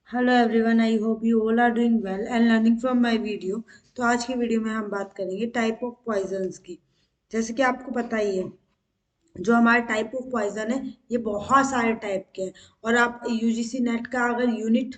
Hello everyone, I hope you all are doing well and learning from my video. तो आज की video में हम बात करेंगे टाइप ऑफ पॉइजन्स की। जैसे कि आपको पता ही है, जो हमारे टाइप ऑफ पॉइजन है ये बहुत सारे टाइप के हैं। और आप यूजीसी नेट का अगर यूनिट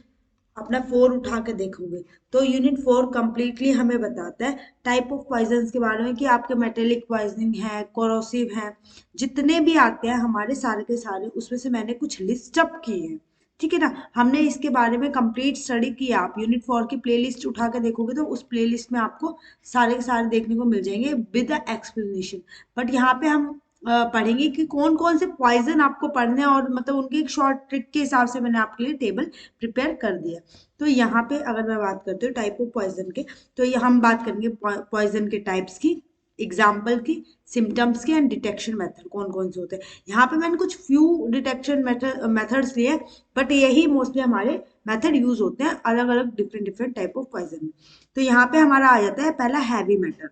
अपना 4 उठा के देखोगे तो यूनिट 4 कंप्लीटली हमें बताता है टाइप ऑफ पॉइजन्स के बारे में कि आपके मेटेलिक पॉइजनिंग है, कोरोसिव है, जितने भी आते हैं हमारे सारे के सारे, उसमें से मैंने कुछ लिस्ट अप की है। ठीक है ना। हमने इसके बारे में कंप्लीट स्टडी की। आप यूनिट 4 की प्लेलिस्ट उठा के देखोगे तो उस प्लेलिस्ट में आपको सारे के सारे देखने को मिल जाएंगे विद एक्सप्लेनेशन। बट यहाँ पे हम पढ़ेंगे कि कौन कौन से पॉइजन आपको पढ़ने हैं, और मतलब उनके एक शॉर्ट ट्रिक के हिसाब से मैंने आपके लिए टेबल प्रिपेयर कर दिया। तो यहाँ पे अगर मैं बात करती हूँ टाइप ऑफ पॉइजन के, तो ये हम बात करेंगे पॉइजन के टाइप्स की, एग्जाम्पल की, सिम्टम्स की एंड डिटेक्शन मेथड कौन कौन से होते हैं। यहाँ पे मैंने कुछ फ्यू डिटेक्शन मेथड्स लिए, बट यही मोस्टली हमारे मेथड यूज होते हैं अलग अलग different different type of poison में। तो यहाँ पे हमारा आ जाता है पहला हैवी मेटल।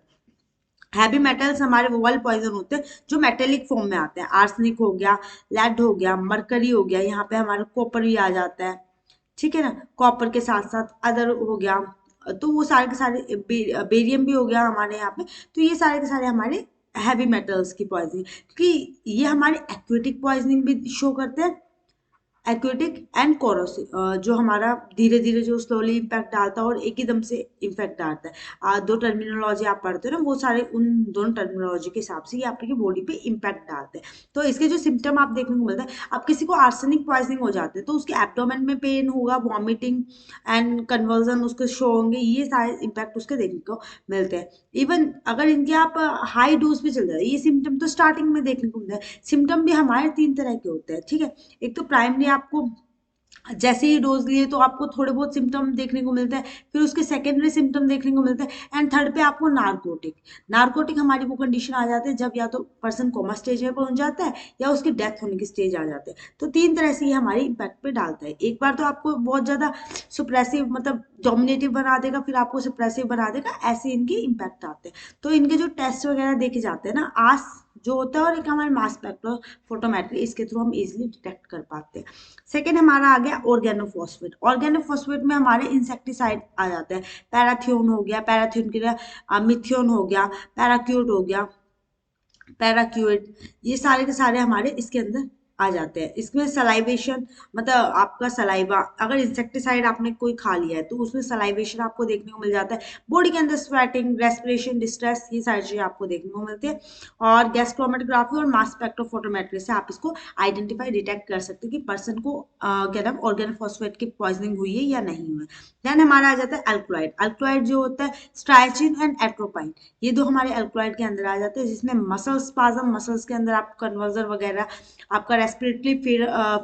हैवी मेटल्स हमारे वो वाले पॉइजन होते हैं जो मेटेलिक फॉर्म में आते हैं। आर्सेनिक हो गया, लेड हो गया, मरकरी हो गया, यहाँ पे हमारा कॉपर भी आ जाता है। ठीक है ना। कॉपर के साथ साथ अदर हो गया, तो वो सारे के सारे बेरियम भी हो गया हमारे यहाँ पे। तो ये सारे के सारे हमारे हैवी मेटल्स की पॉइजनिंग, क्योंकि ये हमारे एक्वेटिक पॉइजनिंग भी शो करते हैं। एक्वेटिक एंड कोरोसिव, जो हमारा धीरे धीरे जो स्लोली इम्पैक्ट डालता है और एक ही दम से इम्पैक्ट डालता है। दो टर्मिनोलॉजी आप पढ़ते हो ना, वो सारे उन दोनों टर्मिनोलॉजी के हिसाब से ये आपकी बॉडी पे इम्पैक्ट डालते हैं। तो इसके जो सिम्टम आप देखने को मिलता है, अब किसी को आर्सेनिक पॉइजनिंग हो जाते हैं तो उसके एब्डोमेन में पेन होगा, वॉमिटिंग एंड कन्वर्जन उसके शो होंगे, ये सारे इम्पैक्ट उसके देखने को मिलते हैं। इवन अगर इनके आप हाई डोज पे चल जाए, ये सिम्टम तो स्टार्टिंग में देखने को मिलता है। सिम्टम भी हमारे 3 तरह के होते हैं। ठीक है। एक तो प्राइमरी, आपको जैसे ही डोज लिए तो आपको थोड़े बहुत सिम्टम देखने को मिलता है, फिर उसके सेकेंडरी सिम्टम देखने को मिलता है, एंड थर्ड पे आपको नार्कोटिक। नार्कोटिक हमारी वो कंडीशन आ जाती है जब या तो पर्सन कोमा स्टेज में पहुंच जाता है या उसकी डेथ होने की स्टेज आ जाते हैं। तो 3 तरह से ये हमारे इम्पैक्ट पे डालता है। एक बार तो आपको बहुत ज्यादा सुप्रेसिव मतलब डोमिनेटिव बना देगा, फिर आपको सुप्रेसिव बना देगा, ऐसे इनके इम्पैक्ट आते हैं। तो इनके जो टेस्ट वगैरह देखे जाते हैं ना, आस जो होता है और एक हमारे मास स्पेक्ट्रोफोटोमेट्री, इसके थ्रू हम इजिली डिटेक्ट कर पाते हैं। सेकेंड हमारा आ गया ऑर्गेनोफॉस्फेट। ऑर्गेनोफॉस्फेट में हमारे इंसेक्टिसाइड आ जाते हैं। पैराथियोन हो गया, पैराथियोन की मिथियोन हो गया, पैराक्यूट हो गया, पैराक्यूट, ये सारे के सारे हमारे इसके अंदर आ जाते हैं। इसमें सलाइवेशन, मतलब आपका सलाइवा, अगर इंसेक्टिसाइड आपने कोई खा लिया है तो उसमें सलाइवेशन आपको देखने को मिल जाता है। बॉडी के अंदर स्वेटिंग, रेस्पिरेशन डिस्ट्रेस, ये सारी चीजें आपको देखने को मिलती है। और गैस क्रोमेटोग्राफी और मास स्पेक्ट्रोफोटोमेट्री से आप इसको आइडेंटिफाई डिटेक्ट कर सकते हो कि पर्सन को क्या नाम ऑर्गेनोफॉस्फेट की पॉइजनिंग हुई है या नहीं हुई है। देन हमारा आ जाता है अल्कलॉइड। अल्कलॉइड जो होता है स्ट्राइचिन एंड एट्रोपाइन, ये दो हमारे अल्कलॉइड के अंदर आ जाते हैं, जिसमें मसल स्पाज्म, मसल्स के अंदर आप कन्वर्जन वगैरह, आपका रेस्पिरेटरी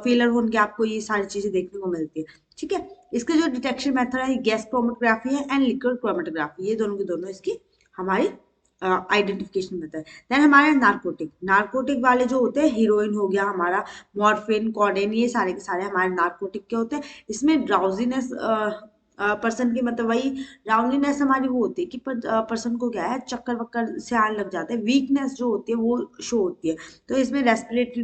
फेलर होने आपको ये सारी चीजें देखने को मिलती है। ठीक है। इसके जो डिटेक्शन मेथड है गैस क्रोमेटोग्राफी है एंड लिक्विड क्रोमेटोग्राफी, ये दोनों के दोनों इसकी हमारी आइडेंटिफिकेशन मेथड। देन हमारे नार्कोटिक, नार्कोटिक वाले जो होते हैं, हीरोइन हो गया हमारा, मॉर्फिन, कॉडेन, ये सारे के सारे हमारे नार्कोटिक के होते हैं। इसमें ड्राउजीनेस पर्सन की, मतलब वही राउंडलीनेस हमारी वो होती है कि पर्सन को क्या है, चक्कर वक्कर से आने लग जाते हैं, वीकनेस जो होती है वो शो होती है। तो इसमें respiratory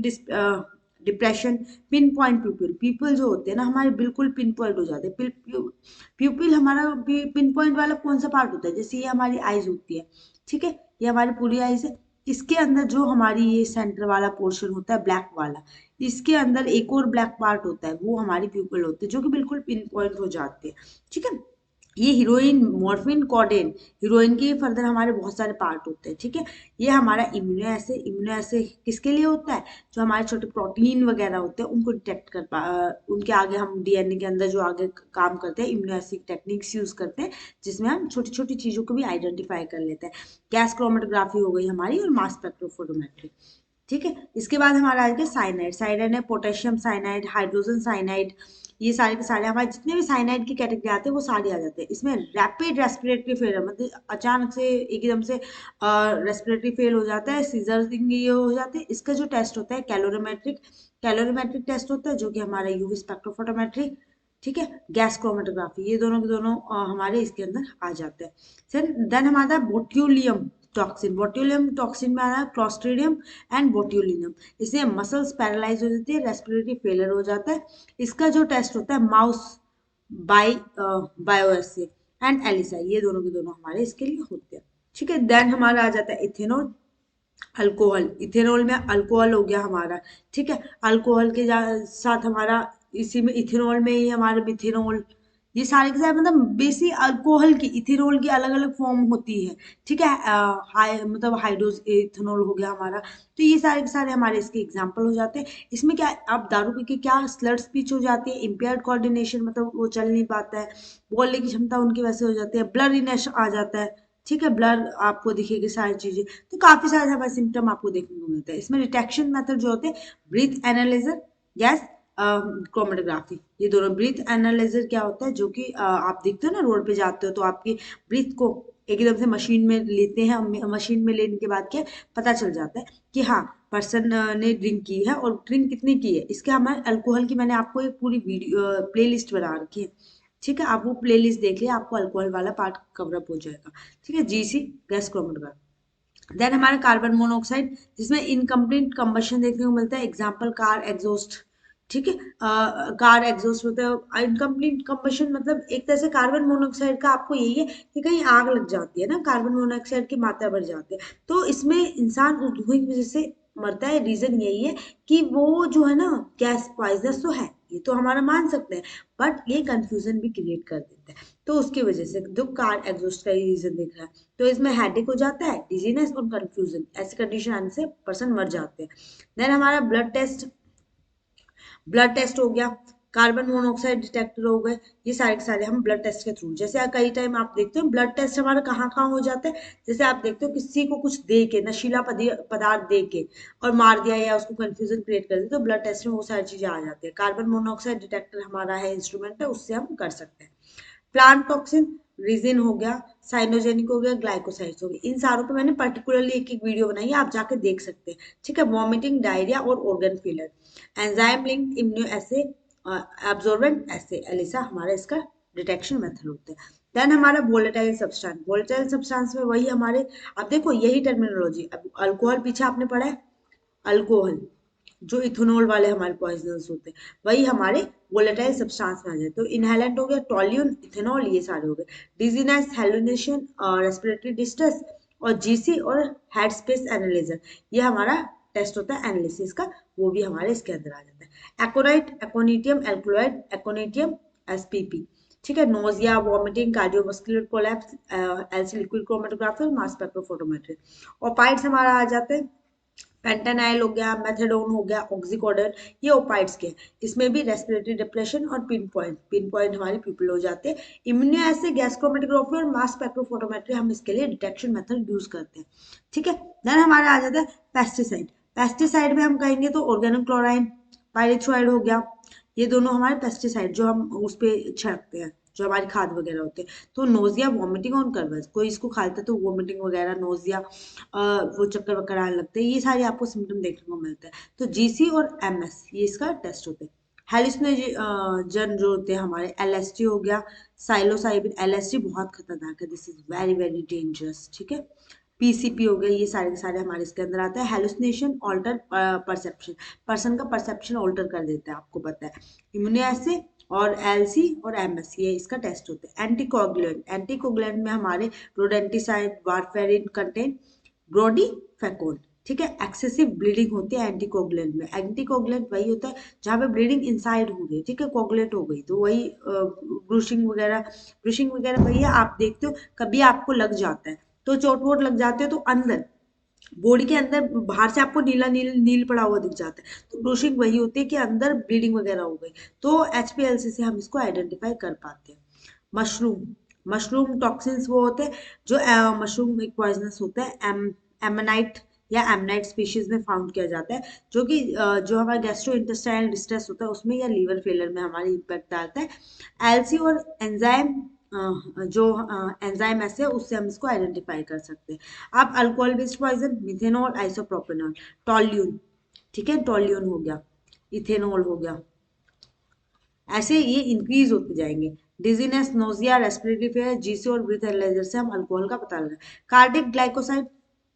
depression, pin point प्यूपिल, people जो होते हैं ना हमारे बिल्कुल पिन पॉइंट हो जाते हैं। प्यूपिल हमारा पिन पॉइंट वाला कौन सा पार्ट होता है, जैसे ये हमारी आईज होती है। ठीक है। ये हमारी पूरी आईज है। इसके अंदर जो हमारी ये सेंटर वाला पोर्शन होता है ब्लैक वाला, इसके अंदर एक और ब्लैक पार्ट होता है, वो हमारी प्यूपिल होती है, जो कि बिल्कुल पिन पॉइंट हो जाती है। ठीक है। ये हीरोइन, मॉर्फिन, कॉडेन, हीरोइन के फर्दर हमारे बहुत सारे पार्ट होते हैं। ठीक है। ये हमारा इम्यूनो एसिड, इम्यूनो एसिड किसके लिए होता है, जो हमारे छोटे प्रोटीन वगैरह होते हैं उनको डिटेक्ट उनके आगे हम डीएनए के अंदर जो आगे काम करते हैं, इम्यूनो एसिड टेक्निक्स यूज करते हैं, जिसमें हम छोटी छोटी चीजों को भी आइडेंटिफाई कर लेते हैं। गैस क्रोमेटोग्राफी हो गई हमारी, और मास स्पेक्ट्रोफोटोमेट्री। ठीक है। इसके बाद हमारा आ गया साइनाइड। साइनाइड है पोटेशियम साइनाइड, हाइड्रोजन साइनाइड, ये सारे के सारे हमारे जितने भी साइनाइड की कैटेगरी आते हैं वो सारे आ जाते हैं। इसमें रैपिड रेस्पिरेटरी फेलियर, मतलब अचानक से एकदम से रेस्पिरेटरी फेल हो जाता है, सीजरिंग ये हो जाते हैं। इसका जो टेस्ट होता है कैलोरीमेट्रिक, कैलोरीमेट्रिक टेस्ट होता है, जो कि हमारा यूवी स्पेक्ट्रोफोटोमेट्री। ठीक है। गैस क्रोमेटोग्राफी, ये दोनों के दोनों हमारे इसके अंदर आ जाते हैं। देन हमारा बोट्यूलियम टॉक्सिन। बोट्यूलियम टॉक्सिन में आ रहा है क्लॉस्ट्रीडियम एंड बोट्यूलिनम। इससे मसल्स पैरालाइज हो जाती है, रेस्पिरेटरी फेलियर हो जाता है। इसका जो टेस्ट होता है माउस बाई बायोएसिड एंड एलिसाई, ये दोनों के दोनों हमारे इसके लिए होते हैं। ठीक है, देन हमारा आ जाता है इथेनॉल, अल्कोहल। इथेनॉल में अल्कोहल हो गया हमारा। ठीक है, अल्कोहल के साथ हमारा इसी में इथेनॉल में ही हमारा मिथेनॉल, ये सारे के सारे मतलब बेसिक अल्कोहल की इथेनॉल की अलग अलग फॉर्म होती है। ठीक है, मतलब हाइड्रोज इथेनॉल हो गया हमारा। तो ये सारे के सारे हमारे इसके एग्जाम्पल हो जाते हैं। इसमें क्या आप दारू पी के क्या स्लर्ड स्पीच हो जाती है, इम्पेयर्ड कोऑर्डिनेशन, मतलब वो चल नहीं पाता है, बोलने की क्षमता उनकी वैसे हो जाती है, ब्लरीनेस आ जाता है। ठीक है, ब्लर आपको दिखेगी सारी चीजें। तो काफी सारे हमारे सिम्टम आपको देखने को मिलते हैं। इसमें डिटेक्शन मेथड जो होते हैं, ब्रीथ एनालाइजर, गैस क्रोमेटोग्राफी, ये दोनों। ब्रीथ एनालाइजर क्या होता है, जो कि आप देखते हो ना रोड पे जाते हो तो आपकी ब्रीथ को एकदम से मशीन में लेते हैं, मशीन में लेने के बाद क्या पता चल जाता है कि हाँ पर्सन ने ड्रिंक की है, और ड्रिंक कितनी की है। इसके हमारे अल्कोहल की मैंने आपको एक पूरी वीडियो प्ले लिस्ट बना रखी है। ठीक है, आप वो प्ले लिस्ट देख लिया, आपको अल्कोहल वाला पार्ट कवरअप हो जाएगा। ठीक है, जीसी गैस क्रोमेटोग्राफी। देन हमारा कार्बन मोनोऑक्साइड, जिसमें इनकम्प्लीट कंबशन देखने को मिलता है। Example car exhaust. ठीक है, कार एग्जॉस्ट होता है इनकम्प्लीट कंबशन, मतलब एक तरह से कार्बन मोनोऑक्साइड का आपको यही है कि कहीं आग लग जाती है ना, कार्बन मोनोऑक्साइड की मात्रा बढ़ जाती है, तो इसमें इंसान उस धुएं की वजह से मरता है। रीजन यही है कि वो जो है ना गैस पॉइजनस तो है, ये तो हमारा मान सकते हैं, बट ये कंफ्यूजन भी क्रिएट कर देता है। तो उसकी वजह से जो कार एग्जॉस्ट का रीजन दिख रहा है, तो इसमें हेडेक हो जाता है, डिजीनेस और कंफ्यूजन, ऐसी कंडीशन आने से पर्सन मर जाते हैं। देन हमारा ब्लड टेस्ट हो गया, कार्बन मोनोऑक्साइड डिटेक्टर हो गए, ये सारे के सारे हम ब्लड टेस्ट के थ्रू। जैसे कई टाइम आप देखते हो ब्लड टेस्ट हमारा कहाँ कहाँ हो जाता है, जैसे आप देखते हो किसी को कुछ दे के, नशीला पदार्थ दे के और मार दिया या उसको कंफ्यूजन क्रिएट कर दिया, तो ब्लड टेस्ट में वो सारी चीजें आ जाती है। कार्बन मोनोऑक्साइड डिटेक्टर हमारा है इंस्ट्रूमेंट है, उससे हम कर सकते हैं। प्लांट टॉक्सिन, रिजिन हो गया, साइनोजेनिक हो गया, ग्लाइकोसाइड्स हो गया, इन सारों पे मैंने पर्टिकुलरली एक एक वीडियो बनाई है, आप जाके देख सकते हैं। ठीक है, वॉमिटिंग, डायरिया और organ failure. Enzyme linked immuno assay, absorbent assay, ELISA हमारा इसका डिटेक्शन मेथड होता है। देन हमारा वोलेटाइल सब्सटेंस, वोलेटाइल सब्सटेंस में वही हमारे, अब देखो यही टर्मिनोलॉजी, अब अल्कोहल पीछे आपने पढ़ा है, अल्कोहल जो इथेनॉल वाले हमारे पॉइजनस होते हैं, वही हमारे वोलेटाइल सब्सटेंस में आ जाए। तो इनहेलेंट हो गया, टोल्यून, इथेनॉल, ये सारे हो गए। डिजीनेस, हेलुनेशन, रेस्पिरेटरी डिस्ट्रेस, और जीसी और हेड स्पेस एनालाइजर, ये हमारा टेस्ट होता है एनालिसिस का, वो भी हमारे इसके अंदर आ जाता है। एकोनाइट, एकोनिटियम, एल्कोलॉइड, एकोनिटियम, एसपीपी। ठीक है, nausea, vomiting, cardiovascular collapse, LC liquid chromatography और मास स्पेक्ट्रोफोटोमेट्री। ओपाइड्स हमारा आ जाते हैं, पेंटानाइल हो गया, मेथाडोन हो गया, ऑक्सीकोडोन, ये ओपाइड्स के। इसमें भी रेस्पिरेटरी डिप्रेशन और पिन पॉइंट हमारे पीपल हो जाते हैं। इम्यूनो एसिड, गैस क्रोमेटोग्राफी और मास स्पेक्ट्रोफोटोमेट्री हम इसके लिए डिटेक्शन मेथड यूज करते हैं। ठीक है, देन हमारा आ जाता है पेस्टिसाइड। पेस्टिसाइड में हम कहेंगे तो ऑर्गेनो क्लोराइन, पायरिथ्राइड हो गया, ये दोनों हमारे पेस्टिसाइड जो हम उस पे छिड़कते हैं, जो हमारी खाद वगैरह होते हैं। तो नोजिया, वॉमिटिंग और कर्वस, कोई इसको खाता है तो वॉमिटिंग वगैरह, नोजिया, वो चक्कर वक्कर आने लगते हैं, ये सारे आपको सिम्टम देखने को मिलते हैं। तो जीसी और एमएस ये इसका टेस्ट होते हैं। हेलुसिनोजन जो होते हैं हमारे, एलएसडी हो गया, साइलोसाइबिन, एलएसडी बहुत खतरनाक है, this is very very dangerous. ठीक है, पीसीपी हो गया, ये सारे के सारे हमारे इसके अंदर आते हैं। हेलुसिनेशन, ऑल्टर परसेप्शन, पर्सन का परसेप्शन ऑल्टर कर देता है, आपको पता है। इम्यूनो एसिड और एलसी और एमएस, ये इसका टेस्ट होते हैं। एंटीकोगुलेंट, एंटीकोगुलेंट में हमारे रोडेंटिसाइड, वारफेरिन कंटेंट, ब्रोडी, फैकोल। ठीक है, एक्सेसिव ब्लीडिंग होती है एंटीकोगुलेंट में। एंटीकोगुलेंट वही होता है जहाँ पे ब्लीडिंग इनसाइड हो गई, ठीक है, कोगुलेट हो गई, तो वही ब्रूशिंग वगैरह वही है। आप देखते हो कभी आपको लग जाता है तो चोट वोट लग जाते हो तो अंदर बॉडी के अंदर, बाहर से आपको नीला नील नील पड़ा हुआ दिख जाता है, तो ब्रूशिंग वही होती है कि अंदर ब्लीडिंग वगैरह हो गई, तो एचपीएलसी से हम इसको आइडेंटिफाई कर पाते हैं। मशरूम, मशरूम टॉक्सिन्स वो होते हैं जो मशरूम एक पॉइजनस होता है, एमनाइट या एमनाइट स्पीशीज में फाउंड किया जाता है, जो कि जो हमारा गैस्ट्रो इंटेस्टाइनल डिस्ट्रेस होता है उसमें या लीवर फेलियर में हमारी इम्पैक्ट डालता है। एलसी और एंजाइम, जो एंजाइम ऐसे है उससे हम इसको आइडेंटिफाई कर सकते हैं। आप alcohol based poison, methanol, isopropanol, toluene, ठीक है, टोल्यून हो गया, इथेनॉल हो गया, ऐसे ये इंक्रीज होते जाएंगे। Dizziness, nausea, respiratory failure, GC और ब्रीथ एनालाइजर से हम अल्कोहल का पता लगा। Cardiac glycoside,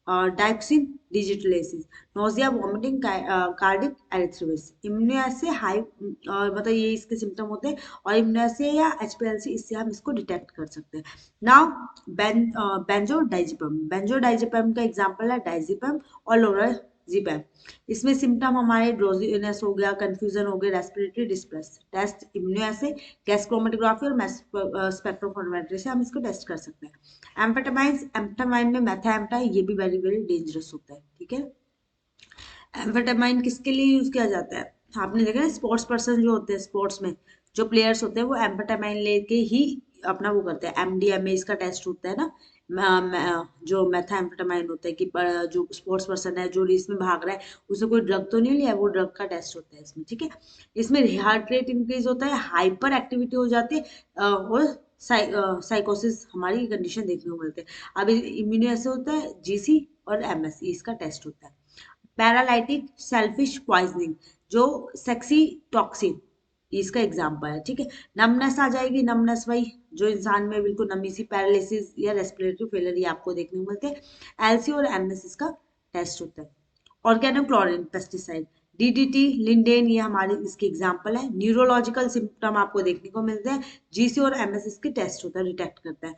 digoxin digitalis, nausea, vomiting, cardiac एरिथ्रोसिस, इम्यूनोएसे हाई, और मतलब ये इसके सिम्टम होते हैं, और इम्यूनोएसे या एचपीएलसी, इससे हम इसको डिटेक्ट कर सकते हैं। नाउ बेंजोडाइजेपम, बेंजोडाइजेपम का एग्जांपल है डाइजेपम और लोराजिपम। इसमें सिम्टम हमारे ड्रोजीनेस हो गया, कंफ्यूजन हो गया, respiratory distress. Test immunoassay, gas chromatography और स्पेक्ट्रोफोटोमेट्री से हम इसको टेस्ट कर सकते हैं। एम्फेटामाइन, एम्फेटामाइन में मेथाएम्फा, ये भी वेरी वेरी डेंजरस होता है, ठीक है। एम्फेटामाइन किसके लिए यूज किया जाता है? आपने देखा है स्पोर्ट्स पर्सन जो होते हैं, स्पोर्ट्स में जो प्लेयर्स होते हैं वो एम्फेटामाइन लेके ही अपना वो करते हैं। एमडीएमए इसका टेस्ट होता है ना, जो मेथाम्फेटामाइन होता है कि जो स्पोर्ट्स पर्सन है जो रेस में भाग रहा है उसे कोई ड्रग तो नहीं लिया, वो ड्रग का टेस्ट होता है इसमें, ठीक है। इसमें हार्ट रेट इंक्रीज होता है, हाइपर एक्टिविटी हो जाती है, और साइकोसिस हमारी कंडीशन देखने को मिलते हैं। अब इम्यूनो ऐसे होता है जीसी और एमएसई, इसका टेस्ट होता है। पैरालाइटिक सेल्फिश पॉइजनिंग, जो सेक्सी टॉक्सिन, इसका एग्जाम्पल है, ठीक है। नमनेस आ जाएगी, नमनेस वही जो इंसान में बिल्कुल नमी सी, पैरालिसिस या रेस्पिरेटरी फेलियर, ये आपको देखने को मिलते हैं। एलसी और एमएस का टेस्ट होता है। ऑर्गेनोक्लोरिन पेस्टिसाइड, डीडीटी, लिंडेन, ये हमारे इसके एग्जाम्पल है। न्यूरोलॉजिकल सिम्टम आपको देखने को मिलते हैं, जीसी और एमएस इसके टेस्ट होता है, डिटेक्ट करता है।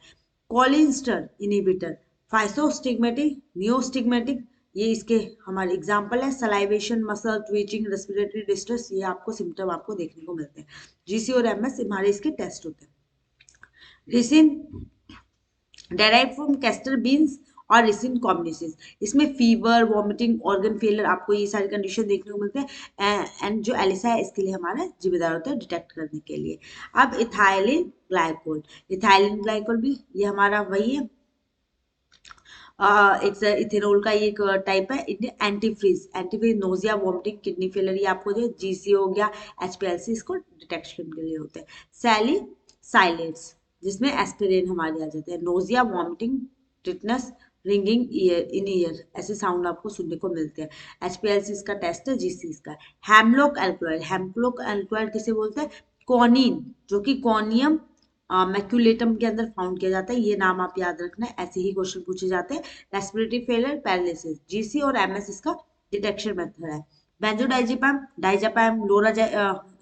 कॉलिनस्टर इनिबिटर, फाइसोस्टिग्मेटिक, नियोस्टिग्मेटिक, ये इसके हमारे एग्जाम्पल है। Salivation, muscle twitching, respiratory distress, ये आपको सिम्टम आपको देखने को मिलते हैं। जीसी और एमएस हमारे इसके टेस्ट होते हैं। Ricin derive from castor beans और रिसिन कॉम्बिनेशन, इसमें फीवर, वॉमिटिंग, ऑर्गन फेलियर, आपको ये सारी कंडीशन देखने को मिलते हैं। एंड जो एलिसा है इसके लिए हमारा जिम्मेदार होता है डिटेक्ट करने के लिए। अब इथाइलिन ग्लाइकोल, इथाइलिन ग्लाइकोल भी ये हमारा वही है, एक इथेनॉल का ये एक टाइप है। Antifreeze, antifreeze nausea, vomiting, kidney failure, ये आपको जो जीसी हो गया, एचपीएलसी, इसको डिटेक्शन के लिए होते हैं। सैली साइलेट्स, जिसमें एस्पिरिन हमारे आ जाते हैं। Nausea, vomiting, tetanus, ringing year in year, ऐसे साउंड आपको सुनने को मिलते हैं। एचपीएलसी इसका टेस्ट है, जीसी इसका। हेमलॉक एल्कोहल, हेमलॉक एल्कोहल किसे बोलते हैं? कॉनिन, जो कि कॉनियम मैक्यूलेटम के अंदर फाउंड किया जाता है, ये नाम आप याद रखना है, ऐसे ही क्वेश्चन पूछे जाते हैं। रेस्पिरेटरी फेलियर, पैरालिसिस, जीसी और एमएस इसका डिटेक्शन मेथड है। बेंजोडाइजेपाम, डाइजेपाम,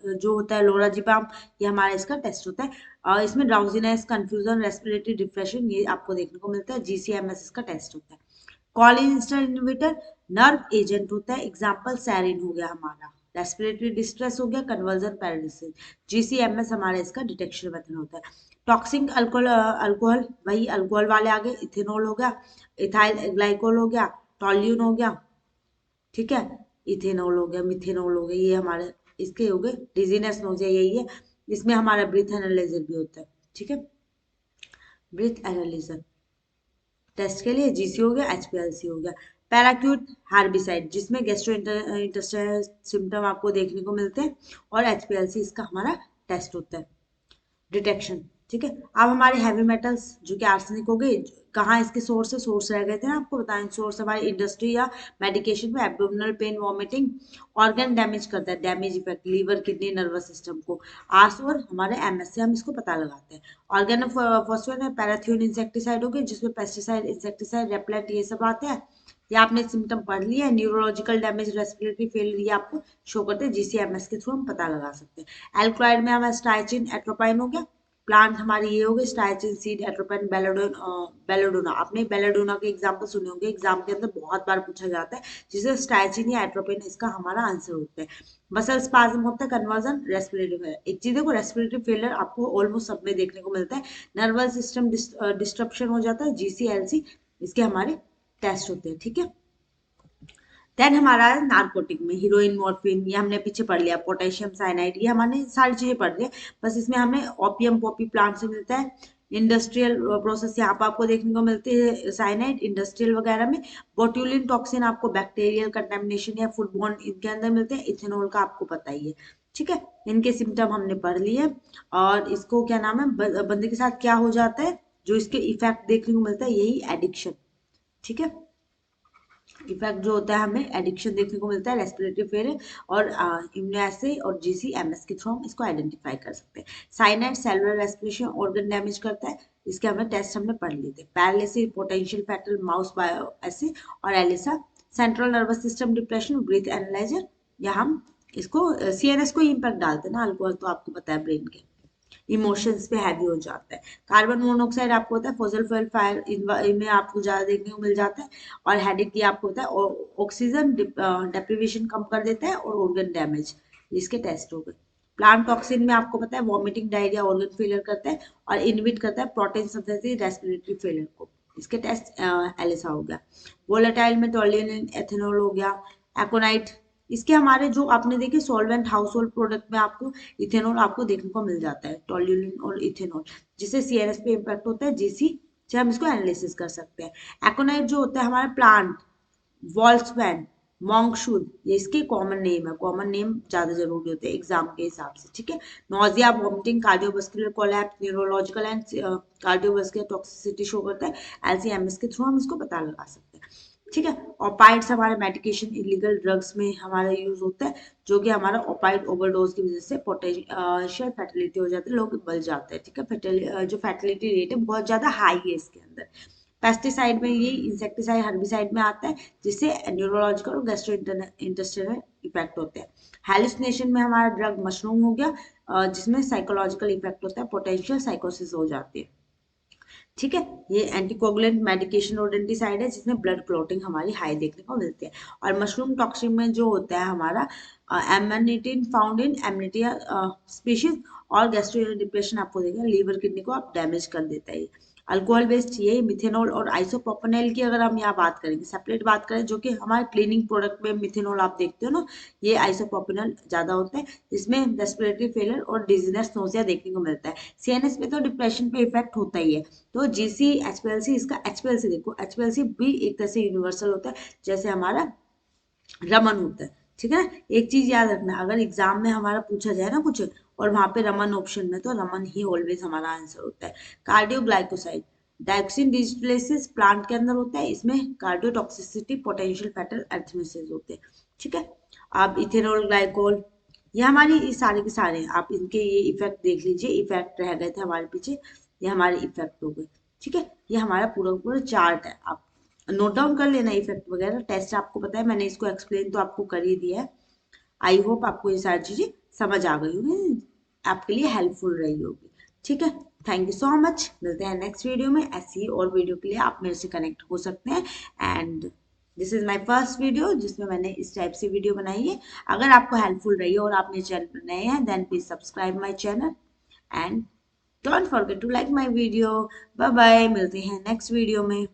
जो होता है लोराजिपाम, ये हमारा इसका टेस्ट होता है। और इसमें ड्राउजीनेस, कंफ्यूजन, रेस्पिरेटरी डिप्रेशन, ये आपको देखने को मिलता है। जीसीएमएस इसका टेस्ट होता है। कॉलिनेस्टर इनहिबिटर नर्व एजेंट होता है, एग्जांपल सैरिन हो गया हमारा। रेस्पिरेटरी डिस्ट्रेस हो गया, कन्वर्जन पैरालिसिस। जीसीएमएस हमारा इसका डिटेक्शन मेथड होता है। टॉक्सिक अल्कोहल, अल्कोहल वही अल्कोहल वाले आ गए, इथेनॉल हो गया, इथाइल ग्लाइकोल हो गया, टॉल्यून हो गया, ठीक है, इथेनॉल हो गया, मिथेनॉल हो गया, ये हमारे इसके हो गए। डिजीनेस नोजिया यही है। इसमें हमारा ब्रीथ एनालाइजर भी होता है, ठीक है। ब्रीथ एनालाइजर टेस्ट के लिए जीसी हो गया, एचपीएलसी हो गया। पैराक्यूट हार्बिसाइड, जिसमें गैस्ट्रो इंटेस्टाइनल सिम्टम आपको देखने को मिलते हैं, और एचपीएलसी इसका हमारा टेस्ट होता है, डिटेक्शन, ठीक है। अब हमारे हैवी मेटल्स जो कि आर्सेनिक हो गए, कहाँ इसके सोर्स है? सोर्स रह गए थे ना, आपको बताएं। सोर्स हमारी इंडस्ट्री या मेडिकेशन में, abdominal pain, vomiting, organ damage करता है, damage effect, liver, kidney, nervous system को। आर्स और हमारे एमएस से हम इसको पता लगाते हैं। ऑर्गेनो फॉस्फेट है, पैराथियोन इंसेक्टिसाइड हो गए, जिसमें पेस्टिसाइड, इंसेक्टिसाइड, रेपलेंट, ये सब आते हैं। ये आपने सिम्टम पढ़ लिया है। न्यूरोलॉजिकल डैमेज, रेस्पिरेटरी फेलियर, ये आपको शो करते हैं, जीसीएमएस के थ्रू हम पता लगा सकते हैं। एल्क्लॉइड में हमारा स्टाइचिन, एट्रोपाइन हो गया। प्लांट हमारी ये हो गई स्टाइचिन सीड, एट्रोपाइन, बेलोडोना। आपने बेलोडोना के एग्जाम्पल सुने होंगे, एग्जाम के अंदर बहुत बार पूछा जाता है, जिसे स्टाइचिन या एट्रोपाइन इसका हमारा आंसर होता है। मसल स्पाज्म होता है, कन्वर्जन, रेस्पिरेटरी फेलियर। एक चीज देखो, रेस्पिरेटरी फेलियर आपको ऑलमोस्ट सब में देखने को मिलता है। नर्वस सिस्टम डिस्ट्रप्शन हो जाता है, जीसीएलसी इसके हमारे टेस्ट होते हैं, ठीक है। देन हमारा नार्कोटिक में हीरोइन, मॉर्फिन, ये हमने पीछे पढ़ लिया। पोटेशियम साइनाइड, ये हमने सारी चीजें पढ़ ली, बस इसमें हमें ओपियम पॉपी प्लांट से मिलता है। इंडस्ट्रियल प्रोसेस यहाँ पर आपको देखने को मिलती है, साइनाइड इंडस्ट्रियल वगैरह में। बोट्यूलिन टॉक्सिन आपको बैक्टीरियल कंटेमिनेशन या फूडबॉर्न इनके अंदर मिलते हैं। इथेनॉल का आपको पता ही है, ठीक है। इनके सिम्टम हमने पढ़ लिए। और इसको क्या नाम है, बंदे के साथ क्या हो जाता है, जो इसके इफेक्ट देखने को मिलता है, यही एडिक्शन, ठीक है। इफेक्ट जो होता है हमें एडिक्शन देखने को मिलता है, रेस्पिरेटरी फेलियर और इम्यूनोएसे और जीसीएमएस के थ्रू हम इसको आइडेंटिफाई कर सकते हैं। Cyanide cellular respiration, organ damage करता है, इसके हमें टेस्ट हमने पढ़ लिए थे। Paralysis, potential fatal mouse bio ऐसे और ELISA, central nervous system depression, breath analyser, या हम इसको सीएनएस को इम्पैक्ट डालते हैं ना अल्कोहल, तो आपको पता है ब्रेन के इमोशंस पे हैवी हो जाता है। कार्बन मोनोऑक्साइड आपको होता है फॉसिल फ्यूल फायर, इनमें आपको ज्यादा देखने को मिल जाता है। और हेडेक की आपको होता है ऑक्सीजन डेप्रीवेशन कम कर देता है और ऑर्गन डैमेज, इसके टेस्ट हो गए। प्लांट टॉक्सिन में आपको पता है वॉमिटिंग, डायरिया, ऑर्गन फेलियर करता है और इनहिबिट करता है प्रोटीन सिंथेसिस, रेस्पिरेटरी फेलियर को, इसके टेस्ट एलिसा हो गया। वोलेटाइल में टोल्यूनिन, एथेनॉल हो गया। एकोनाइट, इसके हमारे जो आपने देखे सॉल्वेंट हाउस होल्ड प्रोडक्ट में आपको इथेनॉल आपको देखने को मिल जाता है, टोल्यूलिन और इथेनॉल, जिससे सीएनएस पे इम्पैक्ट होता है, जीसी से हम इसको एनालिसिस कर सकते हैं। एकोनाइट जो होता है हमारा प्लांट, वॉल्समैन, मॉन्कशूल, ये इसके कॉमन नेम है, कॉमन नेम ज्यादा जरूरी होते हैं एग्जाम के हिसाब से, ठीक है। Nausea, vomiting, cardiovascular collapse, neurological and cardiovascular toxicity show करता है। एलसीएमएस के थ्रू हम इसको पता लगा सकते हैं, ठीक है। ओपाइड्स हमारे मेडिकेशन, इलीगल ड्रग्स में हमारा यूज होता है, जो कि हमारा ओपाइड ओवरडोज की वजह से पोटेंशियल फैटिलिटी हो जाती है, लोग बल जाते हैं, ठीक है। जो फैटिलिटी रेट है बहुत ज्यादा हाई है इसके अंदर। पेस्टिसाइड में ये इंसेक्टिसाइड, हर्बिसाइड में आता है, जिससे न्यूरोलॉजिकल और गैस्ट्रो इंटेस्टाइनल इफेक्ट होते हैं। हेलुसिनेशन में हमारा ड्रग मशरूम हो गया, जिसमें साइकोलॉजिकल इफेक्ट होता है, पोटेंशियल साइकोसिस हो जाती है, ठीक है। ये एंटीकोगुलेंट मेडिकेशन रोडेंटिसाइड है, जिसमें ब्लड क्लॉटिंग हमारी हाई देखने को मिलती है। और मशरूम टॉक्सिन में जो होता है हमारा एमनिटिन फाउंड इन एमनिटिया स्पीशीज, और गैस्ट्रो डिप्रेशन आपको देगा, लीवर किडनी को आप डैमेज कर देता है। अल्कोहल बेस्ड ये मिथेनॉल और आइसोप्रोपेनॉल की अगर हम यहाँ बात करेंगे, सेपरेट बात करें, जो कि हमारे क्लीनिंग प्रोडक्ट में मिथेनॉल आप देखते हो ना, ये आइसोप्रोपेनॉल ज्यादा होता है, जिसमें रेस्पिरेटरी फेलियर और डिजीनेस, नोजिया देखने को मिलता है। सीएनएस पे तो डिप्रेशन पे इफेक्ट होता ही है। तो जीसी एचपीएलसी, इसका एचपीएलसी देखो, एचपीएलसी भी एक तरह से यूनिवर्सल होता है, जैसे हमारा रमन होता है, ठीक है ना। एक चीज याद रखना, अगर एग्जाम में हमारा पूछा जाए ना कुछ और वहां पे रमन ऑप्शन में, तो रमन ही ऑलवेज हमारा आंसर होता है। कार्डियोग्लाइकोसाइड, डायोक्सिन डिस्प्लेसिस प्लांट के अंदर होता है, इसमें कार्डियोटॉक्सिसिटी, पोटेंशियल फैटल एर्थमेसिस होते हैं, ठीक है। अब इथेनॉल ग्लाइकोल, ये हमारी ये सारे के सारे हैं, आप इनके ये इफेक्ट देख लीजिए, इफेक्ट रह गए थे हमारे पीछे, ये हमारे इफेक्ट हो गए, ठीक है। ये हमारा पूरा पूरा चार्ट है, आप नोट डाउन कर लेना इफेक्ट वगैरह। टेस्ट आपको पता है, मैंने इसको एक्सप्लेन तो आपको कर ही दिया है। आई होप आपको ये सारी चीजें समझ आ गई होगी, आपके लिए हेल्पफुल रही होगी, ठीक है। थैंक यू सो मच, मिलते हैं नेक्स्ट वीडियो में। ऐसी ही और वीडियो के लिए आप मेरे से कनेक्ट हो सकते हैं। And this is my first video जिसमें मैंने इस टाइप से वीडियो बनाई है। अगर आपको हेल्पफुल रही हो और आप मेरे चैनल पर नए हैं, then please subscribe my channel and don't forget to like my video. Bye bye, मिलते हैं नेक्स्ट वीडियो में।